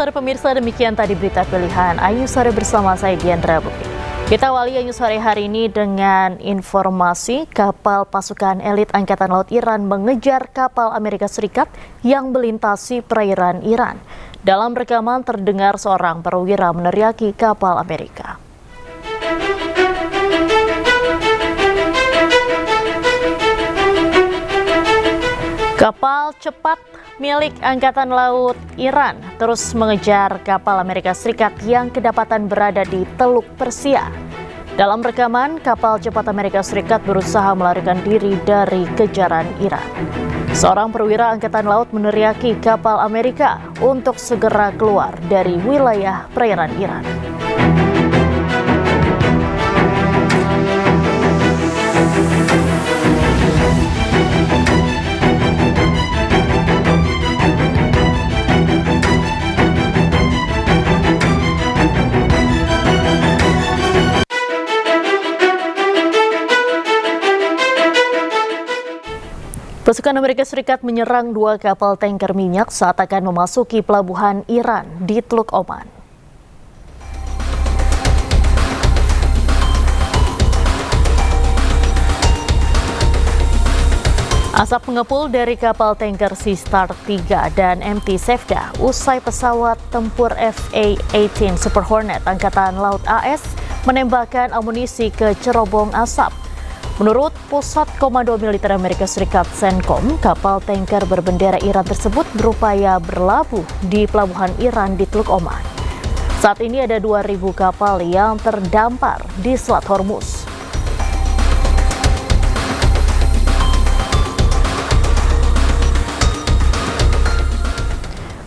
sore pemirsa, demikian tadi berita pilihan Ayu Sore bersama saya Diandra Bukti. Kita awali Ayu Sore hari ini dengan informasi kapal pasukan elit Angkatan Laut Iran mengejar kapal Amerika Serikat yang melintasi perairan Iran. Dalam rekaman terdengar seorang perwira meneriaki kapal Amerika. Kapal cepat milik Angkatan Laut Iran terus mengejar kapal Amerika Serikat yang kedapatan berada di Teluk Persia. Dalam rekaman, kapal cepat Amerika Serikat berusaha melarikan diri dari kejaran Iran. Seorang perwira Angkatan Laut meneriaki kapal Amerika untuk segera keluar dari wilayah perairan Iran. Pasukan Amerika Serikat menyerang 2 kapal tanker minyak saat akan memasuki pelabuhan Iran di Teluk Oman. Asap mengepul dari kapal tanker Sea Star 3 dan MT Sevda usai pesawat tempur F/A-18 Super Hornet Angkatan Laut AS menembakkan amunisi ke cerobong asap. Menurut Pusat Komando Militer Amerika Serikat CENTCOM, kapal tanker berbendera Iran tersebut berupaya berlabuh di pelabuhan Iran di Teluk Oman. Saat ini ada 2.000 kapal yang terdampar di Selat Hormuz.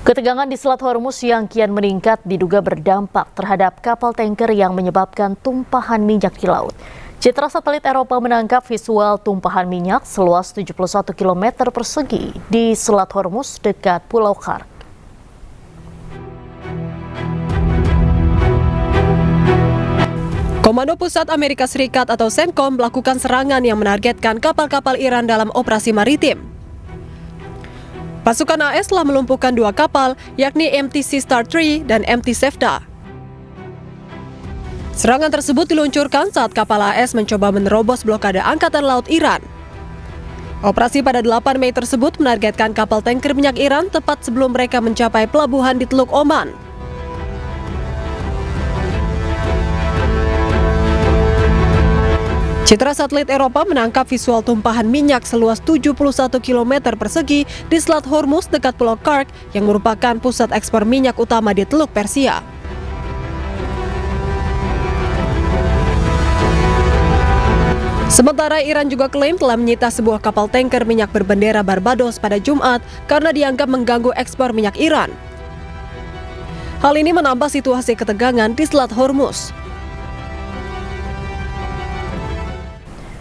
Ketegangan di Selat Hormuz yang kian meningkat diduga berdampak terhadap kapal tanker yang menyebabkan tumpahan minyak di laut. Citra satelit Eropa menangkap visual tumpahan minyak seluas 71 km persegi di Selat Hormuz dekat Pulau Kark. Komando Pusat Amerika Serikat atau CENTCOM melakukan serangan yang menargetkan kapal-kapal Iran dalam operasi maritim. Pasukan AS telah melumpuhkan 2 kapal, yakni MT Sea Star 3 dan MT Sevda. Serangan tersebut diluncurkan saat kapal AS mencoba menerobos blokade Angkatan Laut Iran. Operasi pada 8 Mei tersebut menargetkan kapal tanker minyak Iran tepat sebelum mereka mencapai pelabuhan di Teluk Oman. Citra satelit Eropa menangkap visual tumpahan minyak seluas 71 km persegi di Selat Hormuz dekat Pulau Kark yang merupakan pusat ekspor minyak utama di Teluk Persia. Sementara Iran juga klaim telah menyita sebuah kapal tanker minyak berbendera Barbados pada Jumat karena dianggap mengganggu ekspor minyak Iran. Hal ini menambah situasi ketegangan di Selat Hormuz.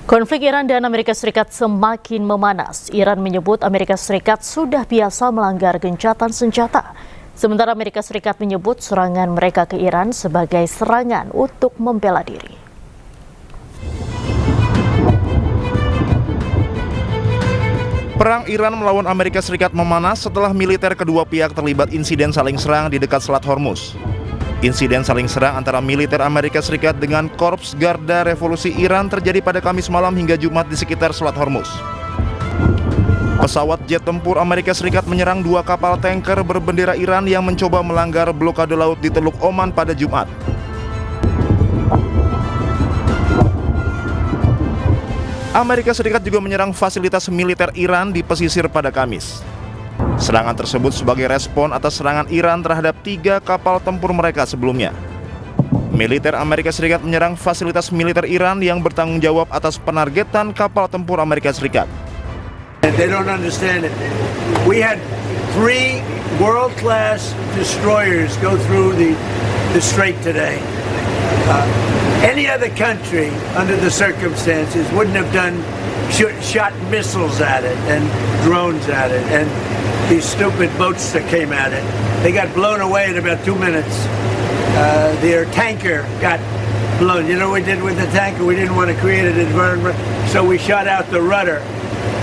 Konflik Iran dan Amerika Serikat semakin memanas. Iran menyebut Amerika Serikat sudah biasa melanggar gencatan senjata. Sementara Amerika Serikat menyebut serangan mereka ke Iran sebagai serangan untuk membela diri. Perang Iran melawan Amerika Serikat memanas setelah militer kedua pihak terlibat insiden saling serang di dekat Selat Hormuz. Insiden saling serang antara militer Amerika Serikat dengan Korps Garda Revolusi Iran terjadi pada Kamis malam hingga Jumat di sekitar Selat Hormuz. Pesawat jet tempur Amerika Serikat menyerang 2 kapal tanker berbendera Iran yang mencoba melanggar blokade laut di Teluk Oman pada Jumat. Amerika Serikat juga menyerang fasilitas militer Iran di pesisir pada Kamis. Serangan tersebut sebagai respon atas serangan Iran terhadap 3 kapal tempur mereka sebelumnya. Militer Amerika Serikat menyerang fasilitas militer Iran yang bertanggung jawab atas penargetan kapal tempur Amerika Serikat. They don't understand it. We had 3 world-class destroyers go through the strait today. Any other country, under the circumstances, wouldn't have shot missiles at it and drones at it, and these stupid boats that came at it. They got blown away in about 2 minutes. Their tanker got blown. You know what we did with the tanker? We didn't want to create an environment, so we shot out the rudder,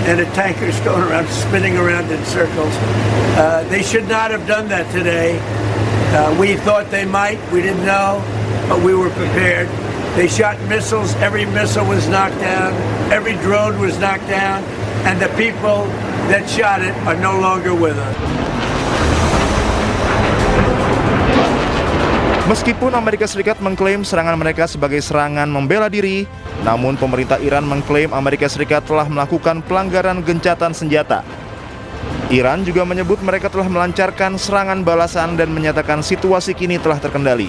and the tanker's going around, spinning around in circles. They should not have done that today. We thought they might. We didn't know, but we were prepared. They shot missiles. Every missile was knocked down. Every drone was knocked down. And the people that shot it are no longer with us. Meskipun Amerika Serikat mengklaim serangan mereka sebagai serangan membela diri, namun pemerintah Iran mengklaim Amerika Serikat telah melakukan pelanggaran gencatan senjata. Iran juga menyebut mereka telah melancarkan serangan balasan dan menyatakan situasi kini telah terkendali.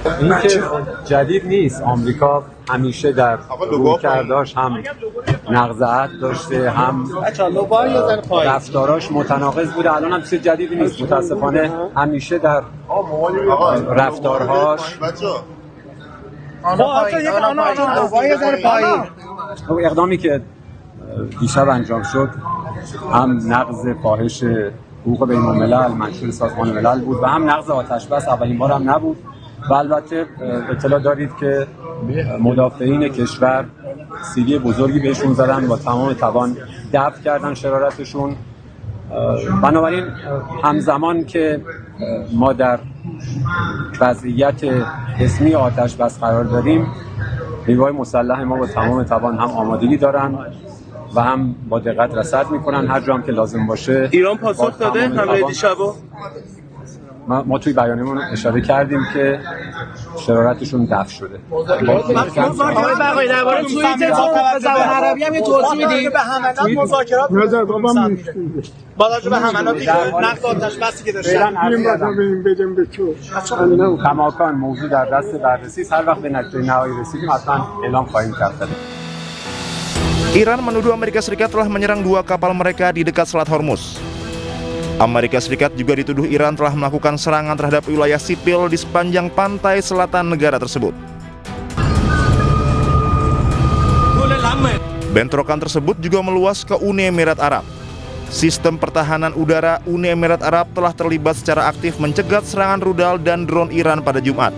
این که جدید نیست. آمریکا همیشه در رویکرداش هم نقض عهد داشته، هم رفتاراش متناقض بوده. الان هم چیز جدیدی نیست. متاسفانه همیشه در رفتارهاش اقدامی که دیشب انجام شد هم نقض فاحش حقوق بین الملل منشور سازمان ملل بود و هم نقض آتش بس. اولین بار هم نبود. و البته اطلاع دارید که مدافعین کشور سیلی بزرگی بهشون زدن، با تمام توان دفع کردن شرارتشون. بنابراین همزمان که ما در وضعیت اسمی آتش بس قرار داریم، نیروهای مسلح ما با تمام توان هم آمادگی دارن و هم با دقت رصد میکنن هر جا هم که لازم باشه. ایران پاسخ داده حمله دیشبو؟ ما توی بیانیه‌مون اشاره کردیم که شرارتشون دفع شده. آقای بقایی درباره توییتتون به زبان عربی هم یه توضیح میدید؟ به حملات مذاکرات با توجه به حملاتی که نقض آتش بسی که داشتن کماکان موضوع در دست بررسی است. هر وقت به نتیجه نهایی رسیدیم حتما اعلام خواهیم کرد. Iran menuduh Amerika Serikat telah menyerang 2 kapal mereka di dekat Selat Hormuz. Amerika Serikat juga dituduh Iran telah melakukan serangan terhadap wilayah sipil di sepanjang pantai selatan negara tersebut. Bentrokan tersebut juga meluas ke Uni Emirat Arab. Sistem pertahanan udara Uni Emirat Arab telah terlibat secara aktif mencegat serangan rudal dan drone Iran pada Jumat.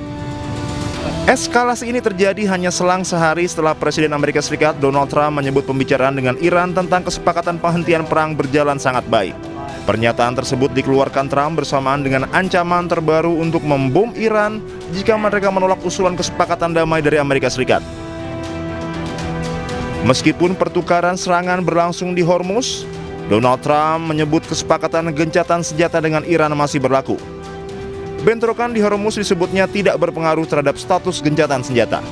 Eskalasi ini terjadi hanya selang sehari setelah Presiden Amerika Serikat Donald Trump menyebut pembicaraan dengan Iran tentang kesepakatan penghentian perang berjalan sangat baik. Pernyataan tersebut dikeluarkan Trump bersamaan dengan ancaman terbaru untuk membom Iran jika mereka menolak usulan kesepakatan damai dari Amerika Serikat. Meskipun pertukaran serangan berlangsung di Hormuz, Donald Trump menyebut kesepakatan gencatan senjata dengan Iran masih berlaku. Bentrokan di Hormuz disebutnya tidak berpengaruh terhadap status gencatan senjata.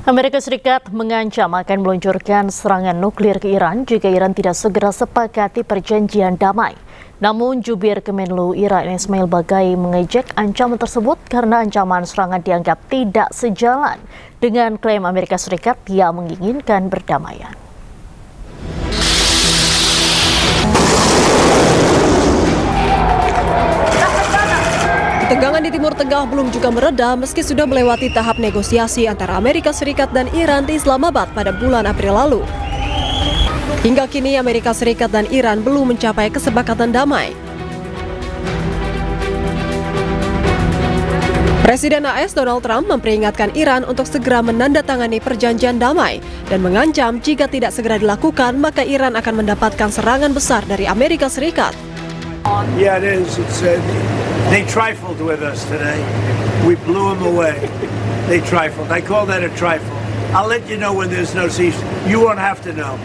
Amerika Serikat mengancam akan meluncurkan serangan nuklir ke Iran jika Iran tidak segera sepakati perjanjian damai. Namun jubir Kemenlu Iran Ismail Baghai mengejek ancaman tersebut karena ancaman serangan dianggap tidak sejalan dengan klaim Amerika Serikat yang menginginkan perdamaian. Tegangan di Timur Tengah belum juga mereda meski sudah melewati tahap negosiasi antara Amerika Serikat dan Iran di Islamabad pada bulan April lalu. Hingga kini Amerika Serikat dan Iran belum mencapai kesepakatan damai. Presiden AS Donald Trump memperingatkan Iran untuk segera menandatangani perjanjian damai dan mengancam jika tidak segera dilakukan maka Iran akan mendapatkan serangan besar dari Amerika Serikat. Yeah, it is. They trifled with us today. We blew them away. They trifled. I call that a trifle. I'll let you know when there's no ceasefire. You won't have to know.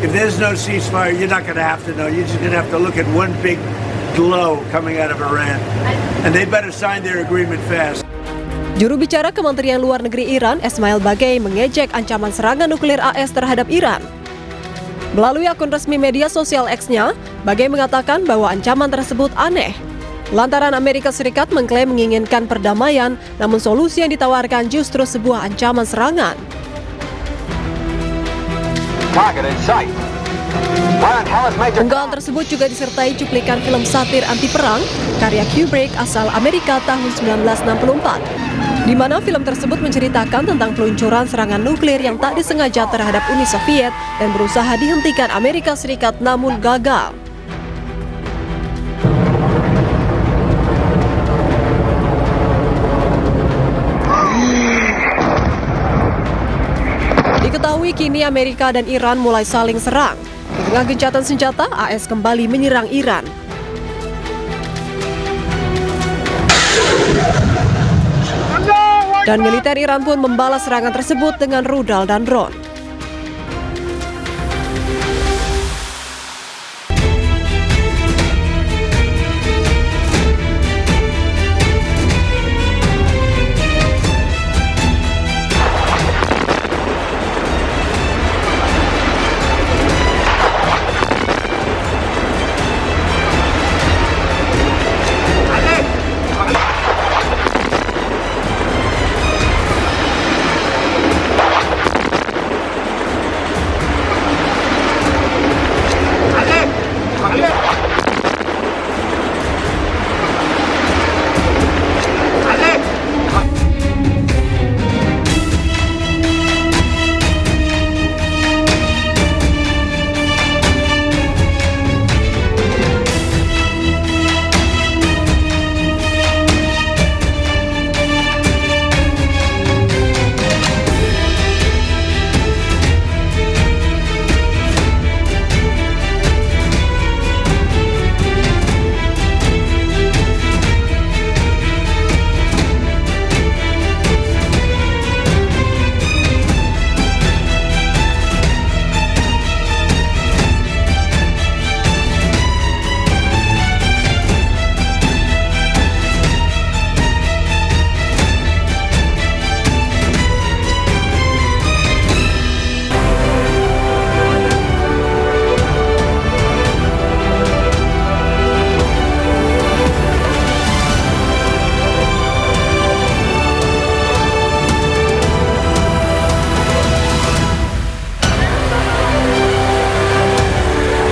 If there's no ceasefire, you're not going to have to know. You're just going to have to look at one big glow coming out of Iran. And they better sign their agreement fast. Juru bicara Kementerian Luar Negeri Iran, Ismail Baghai, mengejek ancaman serangan nuklir AS terhadap Iran. Melalui akun resmi media sosial X-nya, Baghai mengatakan bahwa ancaman tersebut aneh. Lantaran Amerika Serikat mengklaim menginginkan perdamaian, namun solusi yang ditawarkan justru sebuah ancaman serangan. Unggahan tersebut juga disertai cuplikan film satir anti perang karya Kubrick asal Amerika tahun 1964, di mana film tersebut menceritakan tentang peluncuran serangan nuklir yang tak disengaja terhadap Uni Soviet dan berusaha dihentikan Amerika Serikat namun gagal. Diketahui kini Amerika dan Iran mulai saling serang. Di tengah gencatan senjata, AS kembali menyerang Iran. Dan militer Iran pun membalas serangan tersebut dengan rudal dan drone.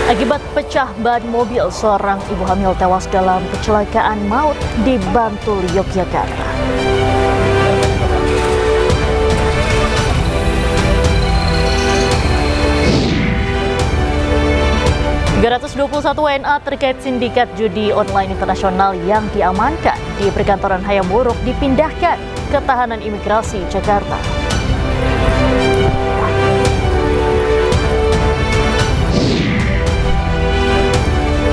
Akibat pecah ban mobil, seorang ibu hamil tewas dalam kecelakaan maut di Bantul, Yogyakarta. ...321 WNA terkait sindikat judi online internasional yang diamankan di perkantoran Hayam Wuruk dipindahkan ke tahanan imigrasi Jakarta.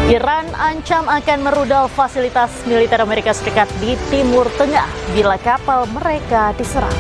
Iran ancam akan merudal fasilitas militer Amerika Serikat di Timur Tengah bila kapal mereka diserang.